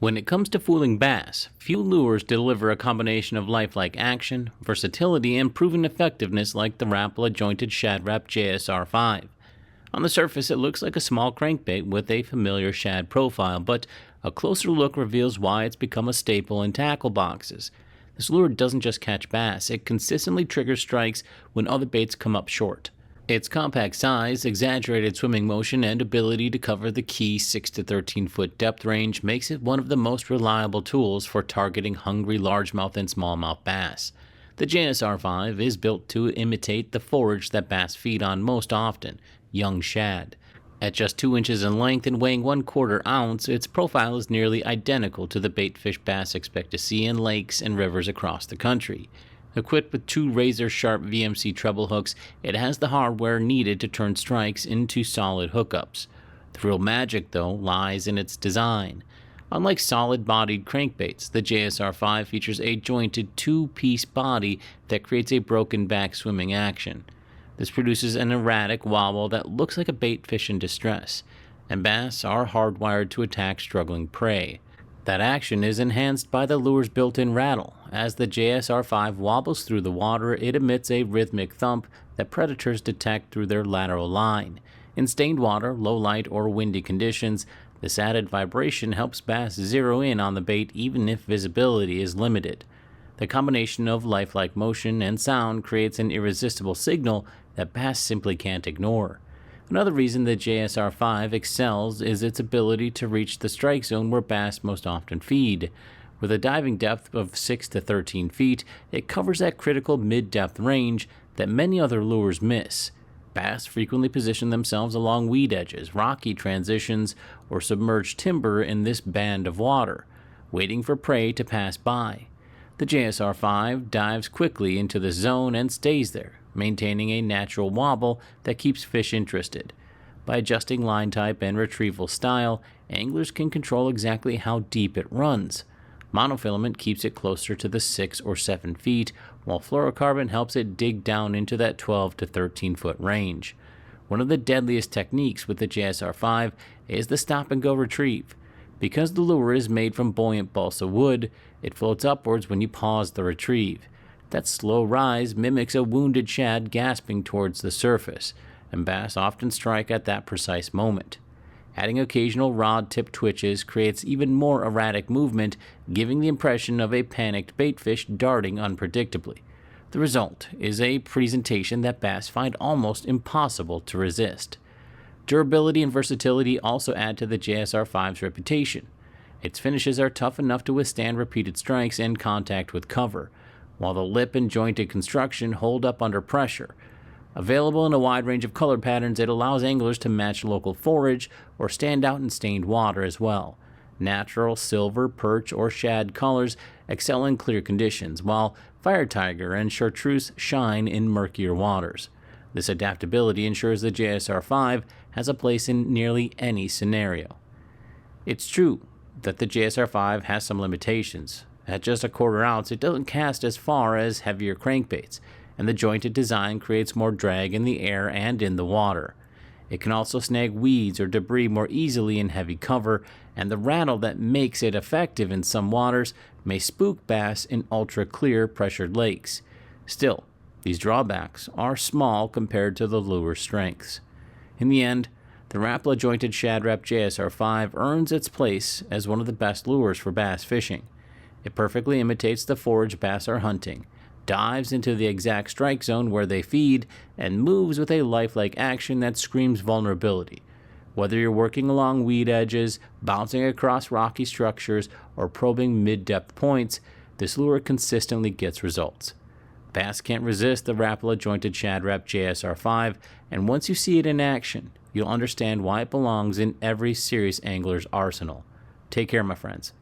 When it comes to fooling bass, few lures deliver a combination of lifelike action, versatility, and proven effectiveness like the Rapala jointed Shad Rap JSR 5. On the surface, it looks like a small crankbait with a familiar shad profile, but a closer look reveals why it's become a staple in tackle boxes. This lure doesn't just catch bass, it consistently triggers strikes when other baits come up short. Its compact size, exaggerated swimming motion, and ability to cover the key 6 to 13 foot depth range makes it one of the most reliable tools for targeting hungry largemouth and smallmouth bass. The JSR 5 is built to imitate the forage that bass feed on most often, young shad. At just 2 inches in length and weighing 1/4 ounce, its profile is nearly identical to the baitfish bass expect to see in lakes and rivers across the country. Equipped with 2 razor-sharp VMC treble hooks, it has the hardware needed to turn strikes into solid hookups. The real magic, though, lies in its design. Unlike solid-bodied crankbaits, the JSR 5 features a jointed 2-piece body that creates a broken-back swimming action. This produces an erratic wobble that looks like a baitfish in distress, and bass are hardwired to attack struggling prey. That action is enhanced by the lure's built-in rattle. As the JSR 5 wobbles through the water, it emits a rhythmic thump that predators detect through their lateral line. In stained water, low light, or windy conditions, this added vibration helps bass zero in on the bait even if visibility is limited. The combination of lifelike motion and sound creates an irresistible signal that bass simply can't ignore. Another reason the JSR 5 excels is its ability to reach the strike zone where bass most often feed. With a diving depth of 6 to 13 feet, it covers that critical mid-depth range that many other lures miss. Bass frequently position themselves along weed edges, rocky transitions, or submerged timber in this band of water, waiting for prey to pass by. The JSR 5 dives quickly into the zone and stays there, maintaining a natural wobble that keeps fish interested. By adjusting line type and retrieval style, anglers can control exactly how deep it runs. Monofilament keeps it closer to the 6 or 7 feet, while fluorocarbon helps it dig down into that 12 to 13 foot range. One of the deadliest techniques with the JSR 5 is the stop-and-go retrieve. Because the lure is made from buoyant balsa wood, it floats upwards when you pause the retrieve. That slow rise mimics a wounded shad gasping towards the surface, and bass often strike at that precise moment. Adding occasional rod tip twitches creates even more erratic movement, giving the impression of a panicked baitfish darting unpredictably. The result is a presentation that bass find almost impossible to resist. Durability and versatility also add to the JSR 5's reputation. Its finishes are tough enough to withstand repeated strikes and contact with cover, while the lip and jointed construction hold up under pressure. Available in a wide range of color patterns, it allows anglers to match local forage or stand out in stained water as well. Natural silver, perch, or shad colors excel in clear conditions, while fire tiger and chartreuse shine in murkier waters. This adaptability ensures the JSR 5 has a place in nearly any scenario. It's true that the JSR 5 has some limitations. At just 1/4 ounce, it doesn't cast as far as heavier crankbaits, and the jointed design creates more drag in the air and in the water. It can also snag weeds or debris more easily in heavy cover, and the rattle that makes it effective in some waters may spook bass in ultra-clear pressured lakes. Still, these drawbacks are small compared to the lure's strengths. In the end, the Rapala jointed Shad Rap JSR 5 earns its place as one of the best lures for bass fishing. It perfectly imitates the forage bass are hunting, dives into the exact strike zone where they feed, and moves with a lifelike action that screams vulnerability. Whether you're working along weed edges, bouncing across rocky structures, or probing mid-depth points, this lure consistently gets results. Bass can't resist the Rapala jointed Shad Rap JSR 5, and once you see it in action, you'll understand why it belongs in every serious angler's arsenal. Take care, my friends.